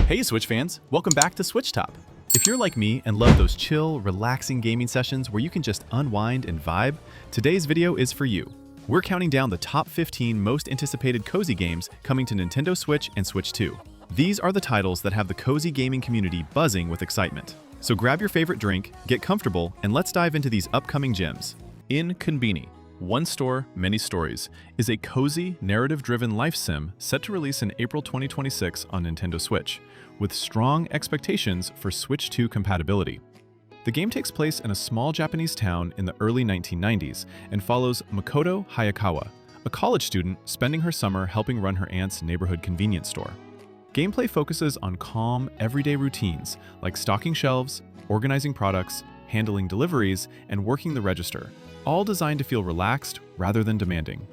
Hey Switch fans, welcome back to SwitchTop. If you're like me and love those chill, relaxing gaming sessions where you can just unwind and vibe, today's video is for you. We're counting down the top 15 most anticipated cozy games coming to Nintendo Switch and Switch 2. These are the titles that have the cozy gaming community buzzing with excitement. So grab your favorite drink, get comfortable, and let's dive into these upcoming gems. InKonbini, One Store, Many Stories, is a cozy, narrative-driven life sim set to release in April 2026 on Nintendo Switch, with strong expectations for Switch 2 compatibility. The game takes place in a small Japanese town in the early 1990s and follows Makoto Hayakawa, a college student spending her summer helping run her aunt's neighborhood convenience store. Gameplay focuses on calm, everyday routines like stocking shelves, organizing products, handling deliveries, and working the register, all designed to feel relaxed rather than demanding.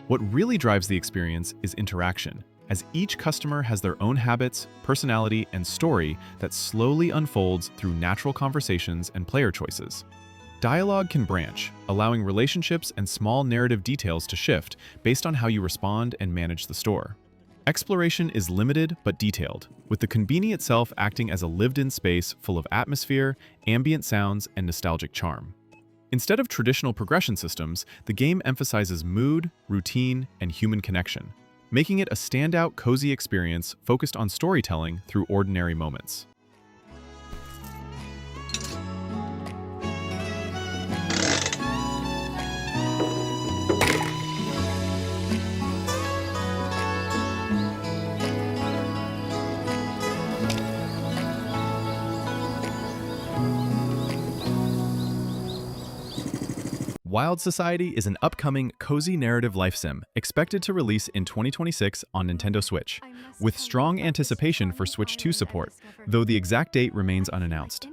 What really drives the experience is interaction, as each customer has their own habits, personality, and story that slowly unfolds through natural conversations and player choices. Dialogue can branch, allowing relationships and small narrative details to shift based on how you respond and manage the store. Exploration is limited but detailed, with the Konbini itself acting as a lived-in space full of atmosphere, ambient sounds, and nostalgic charm. Instead of traditional progression systems, the game emphasizes mood, routine, and human connection, making it a standout cozy experience focused on storytelling through ordinary moments. Wylde Society is an upcoming cozy narrative life sim expected to release in 2026 on Nintendo Switch, with strong anticipation for Switch 2 support, though the exact date remains unannounced.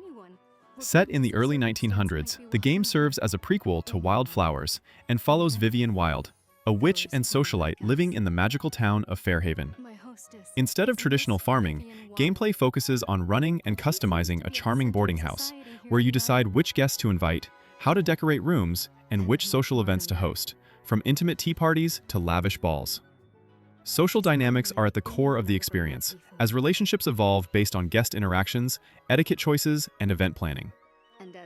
Set in the early 1900s, the game serves as a prequel to Wildflowers and follows Vivian Wylde, a witch and socialite living in the magical town of Fairhaven. Instead of traditional farming, gameplay focuses on running and customizing a charming boarding house, where you decide which guests to invite, how to decorate rooms, and which social events to host, from intimate tea parties to lavish balls. Social dynamics are at the core of the experience, as relationships evolve based on guest interactions, etiquette choices, and event planning.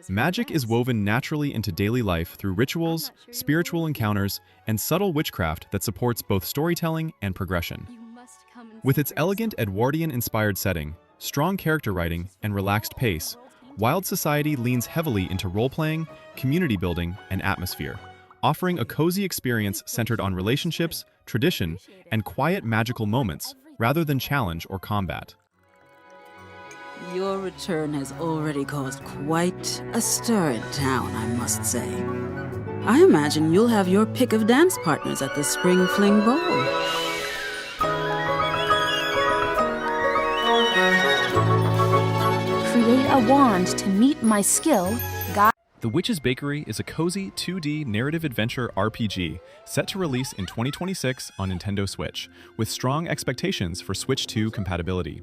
Magic is woven naturally into daily life through rituals, spiritual encounters, and subtle witchcraft that supports both storytelling and progression. With its elegant Edwardian-inspired setting, strong character writing, and relaxed pace, Wylde Society leans heavily into role-playing, community building, and atmosphere, offering a cozy experience centered on relationships, tradition, and quiet magical moments rather than challenge or combat. Your return has already caused quite a stir in town, I must say. I imagine you'll have your pick of dance partners at the Spring Fling Ball. Create a wand to meet my skill. The Witch's Bakery is a cozy 2D narrative adventure RPG set to release in 2026 on Nintendo Switch, with strong expectations for Switch 2 compatibility.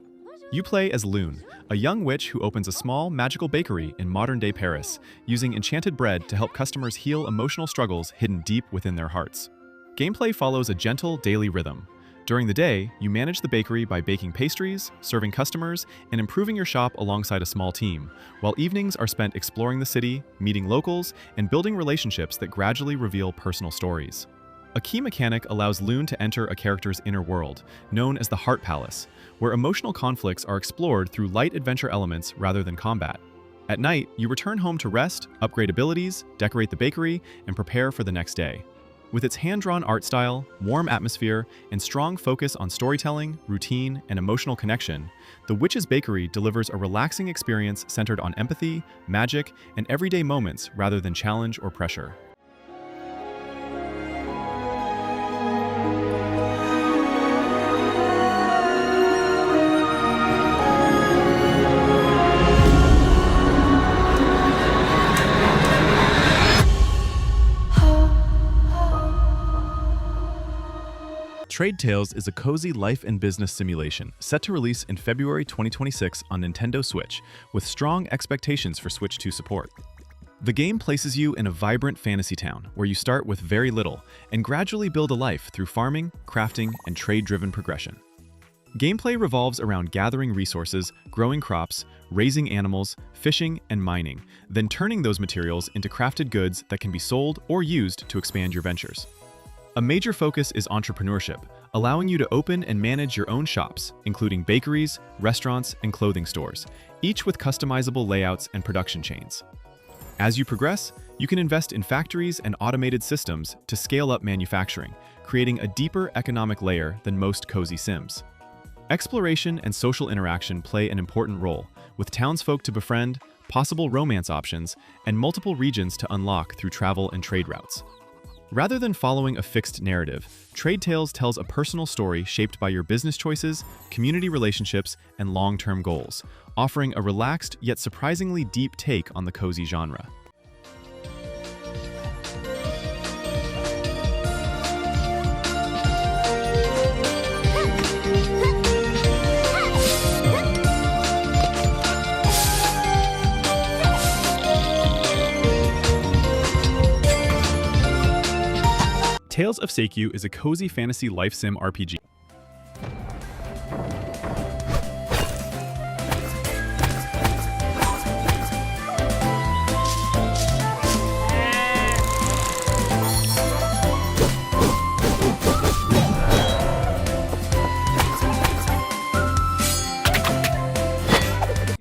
You play as Lune, a young witch who opens a small, magical bakery in modern-day Paris, using enchanted bread to help customers heal emotional struggles hidden deep within their hearts. Gameplay follows a gentle, daily rhythm. During the day, you manage the bakery by baking pastries, serving customers, and improving your shop alongside a small team, while evenings are spent exploring the city, meeting locals, and building relationships that gradually reveal personal stories. A key mechanic allows Lune to enter a character's inner world, known as the Heart Palace, where emotional conflicts are explored through light adventure elements rather than combat. At night, you return home to rest, upgrade abilities, decorate the bakery, and prepare for the next day. With its hand-drawn art style, warm atmosphere, and strong focus on storytelling, routine, and emotional connection, The Witch's Bakery delivers a relaxing experience centered on empathy, magic, and everyday moments rather than challenge or pressure. Trade Tales is a cozy life and business simulation set to release in February 2026 on Nintendo Switch, with strong expectations for Switch 2 support. The game places you in a vibrant fantasy town where you start with very little and gradually build a life through farming, crafting, and trade-driven progression. Gameplay revolves around gathering resources, growing crops, raising animals, fishing, and mining, then turning those materials into crafted goods that can be sold or used to expand your ventures. A major focus is entrepreneurship, allowing you to open and manage your own shops, including bakeries, restaurants, and clothing stores, each with customizable layouts and production chains. As you progress, you can invest in factories and automated systems to scale up manufacturing, creating a deeper economic layer than most cozy sims. Exploration and social interaction play an important role, with townsfolk to befriend, possible romance options, and multiple regions to unlock through travel and trade routes. Rather than following a fixed narrative, Trade Tales tells a personal story shaped by your business choices, community relationships, and long-term goals, offering a relaxed yet surprisingly deep take on the cozy genre. Tales of Seikyu is a cozy fantasy life sim RPG.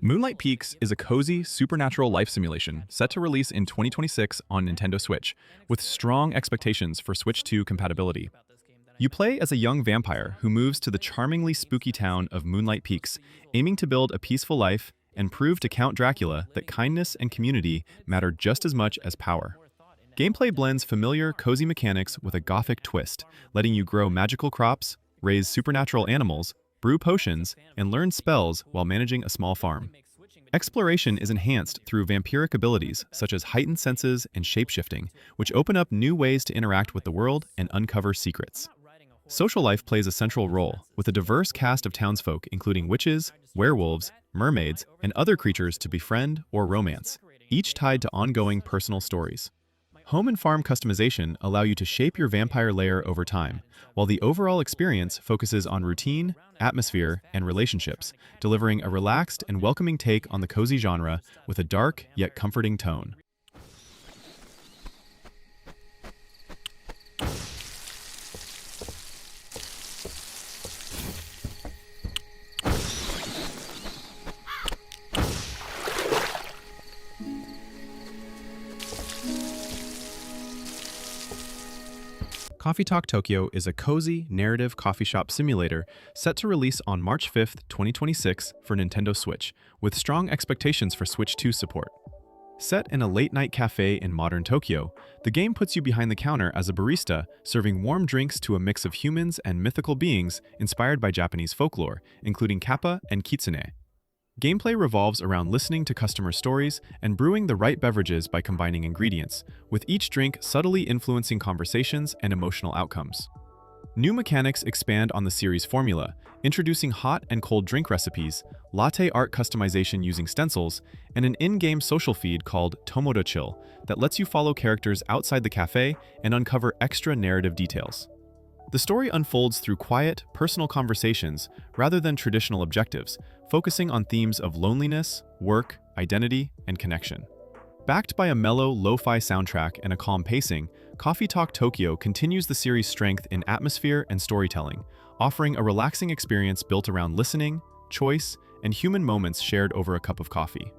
Moonlight Peaks is a cozy, supernatural life simulation set to release in 2026 on Nintendo Switch, with strong expectations for Switch 2 compatibility. You play as a young vampire who moves to the charmingly spooky town of Moonlight Peaks, aiming to build a peaceful life and prove to Count Dracula that kindness and community matter just as much as power. Gameplay blends familiar, cozy mechanics with a gothic twist, letting you grow magical crops, raise supernatural animals, brew potions, and learn spells while managing a small farm. Exploration is enhanced through vampiric abilities such as heightened senses and shapeshifting, which open up new ways to interact with the world and uncover secrets. Social life plays a central role, with a diverse cast of townsfolk including witches, werewolves, mermaids, and other creatures to befriend or romance, each tied to ongoing personal stories. Home and farm customization allow you to shape your vampire lair over time, while the overall experience focuses on routine, atmosphere, and relationships, delivering a relaxed and welcoming take on the cozy genre with a dark yet comforting tone. Coffee Talk Tokyo is a cozy, narrative coffee shop simulator set to release on March 5th, 2026 for Nintendo Switch, with strong expectations for Switch 2 support. Set in a late-night cafe in modern Tokyo, the game puts you behind the counter as a barista, serving warm drinks to a mix of humans and mythical beings inspired by Japanese folklore, including kappa and kitsune. Gameplay revolves around listening to customer stories and brewing the right beverages by combining ingredients, with each drink subtly influencing conversations and emotional outcomes. New mechanics expand on the series' formula, introducing hot and cold drink recipes, latte art customization using stencils, and an in-game social feed called Tomodachi that lets you follow characters outside the cafe and uncover extra narrative details. The story unfolds through quiet, personal conversations rather than traditional objectives, focusing on themes of loneliness, work, identity, and connection. Backed by a mellow, lo-fi soundtrack and a calm pacing, Coffee Talk Tokyo continues the series' strength in atmosphere and storytelling, offering a relaxing experience built around listening, choice, and human moments shared over a cup of coffee.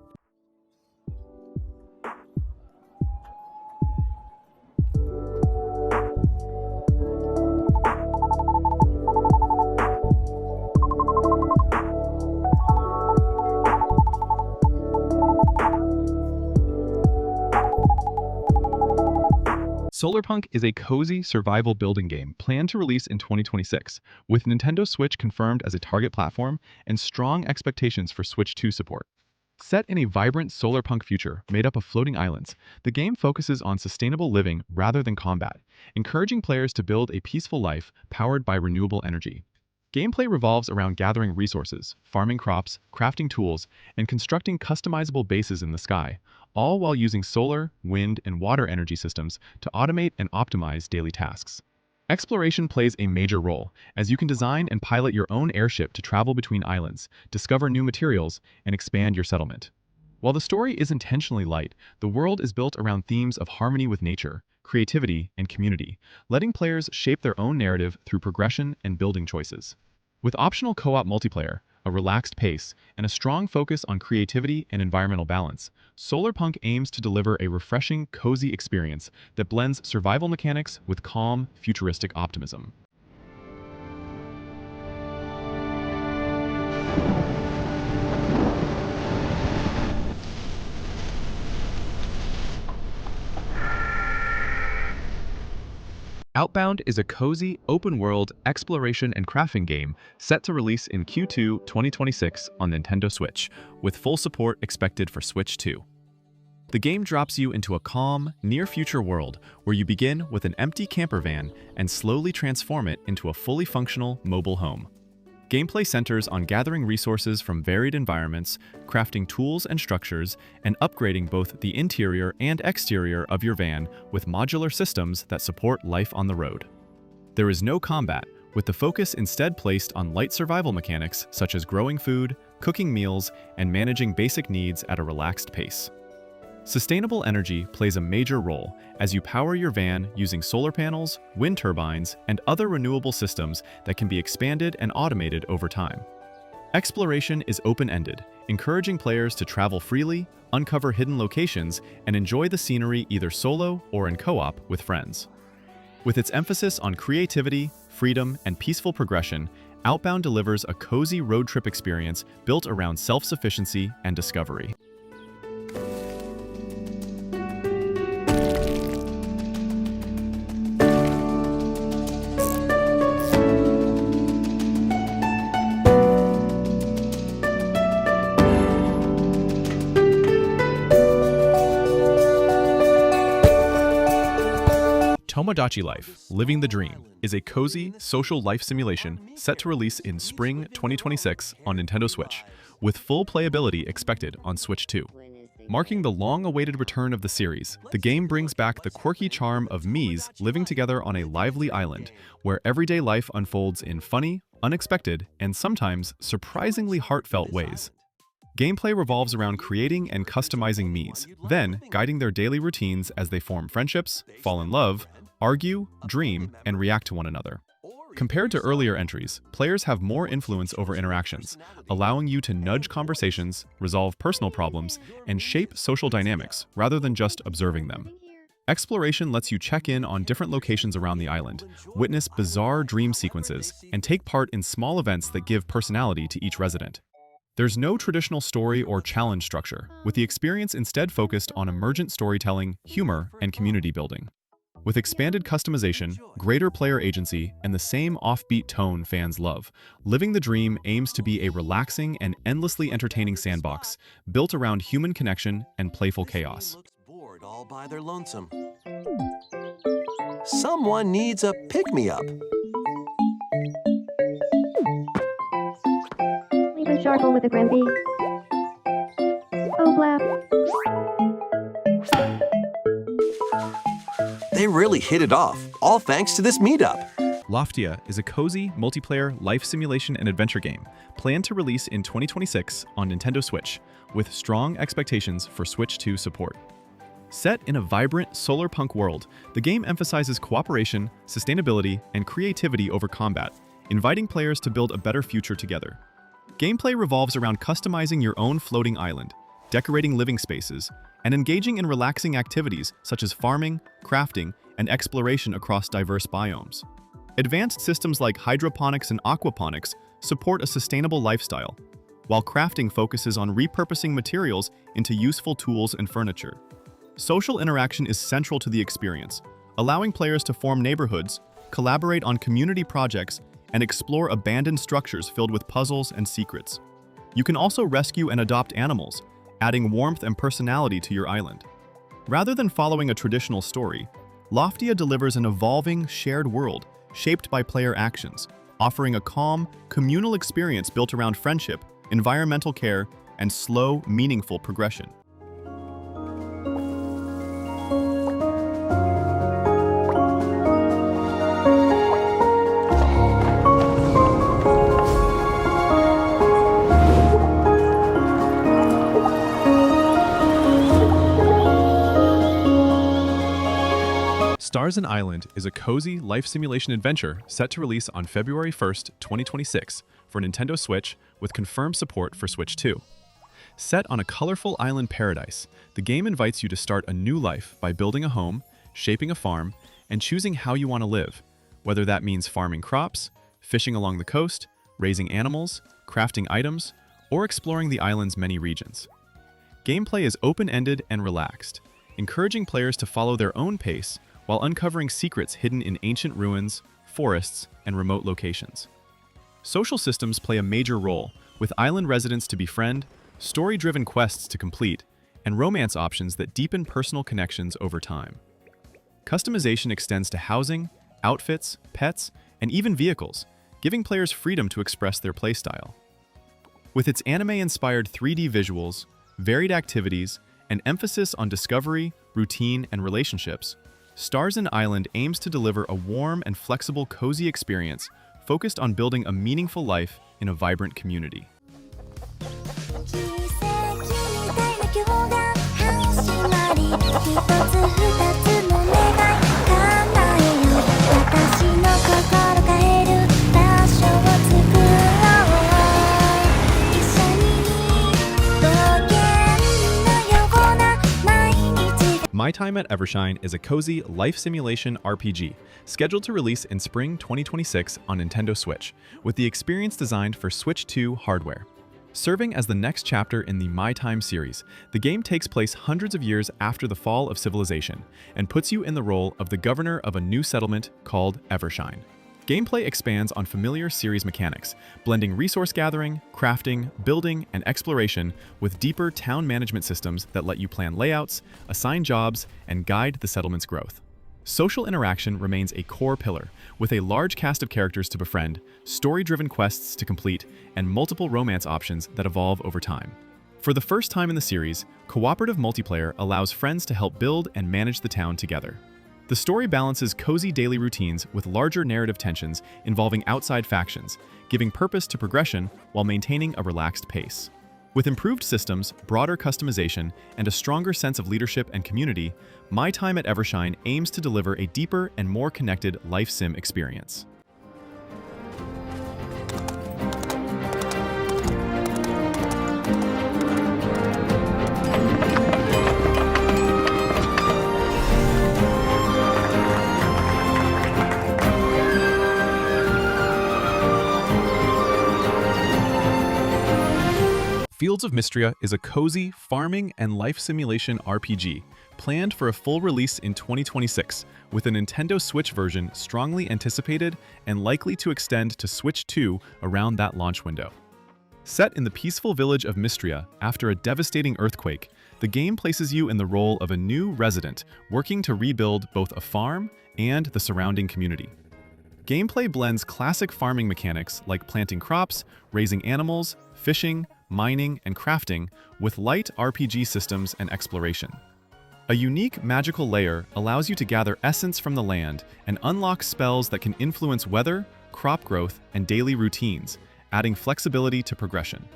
Solarpunk is a cozy survival building game planned to release in 2026, with Nintendo Switch confirmed as a target platform and strong expectations for Switch 2 support. Set in a vibrant solarpunk future made up of floating islands, the game focuses on sustainable living rather than combat, encouraging players to build a peaceful life powered by renewable energy. Gameplay revolves around gathering resources, farming crops, crafting tools, and constructing customizable bases in the sky, all while using solar, wind, and water energy systems to automate and optimize daily tasks. Exploration plays a major role, as you can design and pilot your own airship to travel between islands, discover new materials, and expand your settlement. While the story is intentionally light, the world is built around themes of harmony with nature, creativity, and community, letting players shape their own narrative through progression and building choices. With optional co-op multiplayer, a relaxed pace, and a strong focus on creativity and environmental balance, Solarpunk aims to deliver a refreshing, cozy experience that blends survival mechanics with calm, futuristic optimism. Outbound is a cozy, open-world exploration and crafting game set to release in Q2 2026 on Nintendo Switch, with full support expected for Switch 2. The game drops you into a calm, near-future world where you begin with an empty camper van and slowly transform it into a fully functional mobile home. Gameplay centers on gathering resources from varied environments, crafting tools and structures, and upgrading both the interior and exterior of your van with modular systems that support life on the road. There is no combat, with the focus instead placed on light survival mechanics such as growing food, cooking meals, and managing basic needs at a relaxed pace. Sustainable energy plays a major role as you power your van using solar panels, wind turbines, and other renewable systems that can be expanded and automated over time. Exploration is open-ended, encouraging players to travel freely, uncover hidden locations, and enjoy the scenery either solo or in co-op with friends. With its emphasis on creativity, freedom, and peaceful progression, Outbound delivers a cozy road trip experience built around self-sufficiency and discovery. Tomodachi Life, Living the Dream, is a cozy, social life simulation set to release in spring 2026 on Nintendo Switch, with full playability expected on Switch 2. Marking the long-awaited return of the series, the game brings back the quirky charm of Miis living together on a lively island, where everyday life unfolds in funny, unexpected, and sometimes surprisingly heartfelt ways. Gameplay revolves around creating and customizing Miis, then guiding their daily routines as they form friendships, fall in love, argue, dream, and react to one another. Compared to earlier entries, players have more influence over interactions, allowing you to nudge conversations, resolve personal problems, and shape social dynamics rather than just observing them. Exploration lets you check in on different locations around the island, witness bizarre dream sequences, and take part in small events that give personality to each resident. There's no traditional story or challenge structure, with the experience instead focused on emergent storytelling, humor, and community building. With expanded customization, greater player agency, and the same offbeat tone fans love, Living the Dream aims to be a relaxing and endlessly entertaining sandbox built around human connection and playful chaos. Looks bored all by their lonesome. Someone needs a pick-me-up. Leave a charcoal with a Grimby. Oh, blap. They really hit it off, all thanks to this meetup. Loftia is a cozy, multiplayer life simulation and adventure game planned to release in 2026 on Nintendo Switch, with strong expectations for Switch 2 support. Set in a vibrant Solarpunk world, the game emphasizes cooperation, sustainability, and creativity over combat, inviting players to build a better future together. Gameplay revolves around customizing your own floating island, decorating living spaces, and engaging in relaxing activities such as farming, crafting, and exploration across diverse biomes. Advanced systems like hydroponics and aquaponics support a sustainable lifestyle, while crafting focuses on repurposing materials into useful tools and furniture. Social interaction is central to the experience, allowing players to form neighborhoods, collaborate on community projects, and explore abandoned structures filled with puzzles and secrets. You can also rescue and adopt animals, adding warmth and personality to your island. Rather than following a traditional story, Loftia delivers an evolving, shared world shaped by player actions, offering a calm, communal experience built around friendship, environmental care, and slow, meaningful progression. Starsand Island is a cozy life simulation adventure set to release on February 1st, 2026 for Nintendo Switch with confirmed support for Switch 2. Set on a colorful island paradise, the game invites you to start a new life by building a home, shaping a farm, and choosing how you want to live, whether that means farming crops, fishing along the coast, raising animals, crafting items, or exploring the island's many regions. Gameplay is open-ended and relaxed, encouraging players to follow their own pace while uncovering secrets hidden in ancient ruins, forests, and remote locations. Social systems play a major role, with island residents to befriend, story-driven quests to complete, and romance options that deepen personal connections over time. Customization extends to housing, outfits, pets, and even vehicles, giving players freedom to express their playstyle. With its anime-inspired 3D visuals, varied activities, and emphasis on discovery, routine, and relationships, Starsand Island aims to deliver a warm and flexible cozy experience focused on building a meaningful life in a vibrant community. My Time at Evershine is a cozy life simulation RPG scheduled to release in spring 2026 on Nintendo Switch, with the experience designed for Switch 2 hardware. Serving as the next chapter in the My Time series, the game takes place hundreds of years after the fall of civilization and puts you in the role of the governor of a new settlement called Evershine. Gameplay expands on familiar series mechanics, blending resource gathering, crafting, building, and exploration with deeper town management systems that let you plan layouts, assign jobs, and guide the settlement's growth. Social interaction remains a core pillar, with a large cast of characters to befriend, story-driven quests to complete, and multiple romance options that evolve over time. For the first time in the series, cooperative multiplayer allows friends to help build and manage the town together. The story balances cozy daily routines with larger narrative tensions involving outside factions, giving purpose to progression while maintaining a relaxed pace. With improved systems, broader customization, and a stronger sense of leadership and community, My Time at Evershine aims to deliver a deeper and more connected life sim experience. Fields of Mistria is a cozy farming and life simulation RPG planned for a full release in 2026, with a Nintendo Switch version strongly anticipated and likely to extend to Switch 2 around that launch window. Set in the peaceful village of Mistria after a devastating earthquake, the game places you in the role of a new resident working to rebuild both a farm and the surrounding community. Gameplay blends classic farming mechanics like planting crops, raising animals, fishing, mining, and crafting with light RPG systems and exploration. A unique magical layer allows you to gather essence from the land and unlock spells that can influence weather, crop growth, and daily routines, adding flexibility to progression.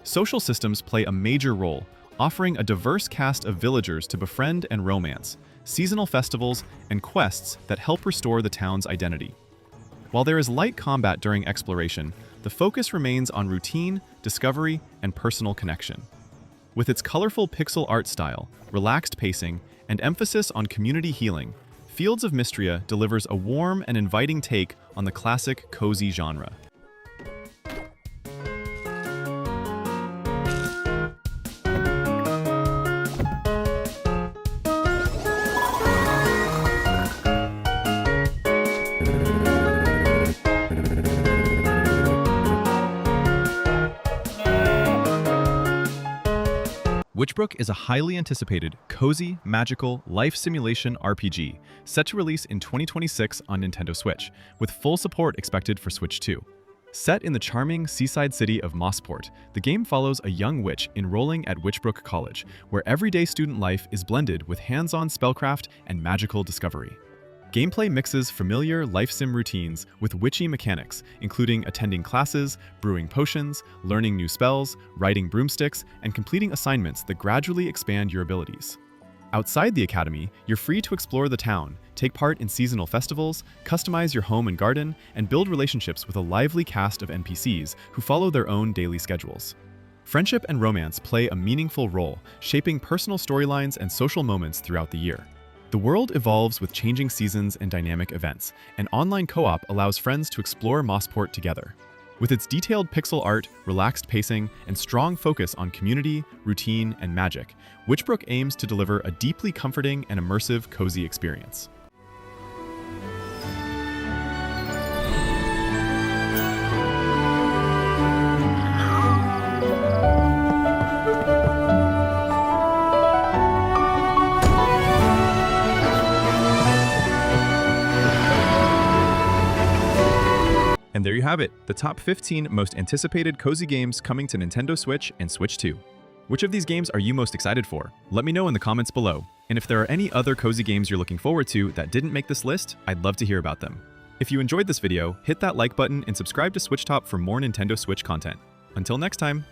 Social systems play a major role, offering a diverse cast of villagers to befriend and romance, seasonal festivals, and quests that help restore the town's identity. While there is light combat during exploration, the focus remains on routine, discovery, and personal connection. With its colorful pixel art style, relaxed pacing, and emphasis on community healing, Fields of Mistria delivers a warm and inviting take on the classic cozy genre. Witchbrook is a highly anticipated, cozy, magical, life simulation RPG set to release in 2026 on Nintendo Switch, with full support expected for Switch 2. Set in the charming seaside city of Mossport, the game follows a young witch enrolling at Witchbrook College, where everyday student life is blended with hands-on spellcraft and magical discovery. Gameplay mixes familiar life sim routines with witchy mechanics, including attending classes, brewing potions, learning new spells, riding broomsticks, and completing assignments that gradually expand your abilities. Outside the academy, you're free to explore the town, take part in seasonal festivals, customize your home and garden, and build relationships with a lively cast of NPCs who follow their own daily schedules. Friendship and romance play a meaningful role, shaping personal storylines and social moments throughout the year. The world evolves with changing seasons and dynamic events, and online co-op allows friends to explore Mossport together. With its detailed pixel art, relaxed pacing, and strong focus on community, routine, and magic, Witchbrook aims to deliver a deeply comforting and immersive, cozy experience. And there you have it, the top 15 most anticipated cozy games coming to Nintendo Switch and Switch 2. Which of these games are you most excited for? Let me know in the comments below. And if there are any other cozy games you're looking forward to that didn't make this list, I'd love to hear about them. If you enjoyed this video, hit that like button and subscribe to SwitchTop for more Nintendo Switch content. Until next time!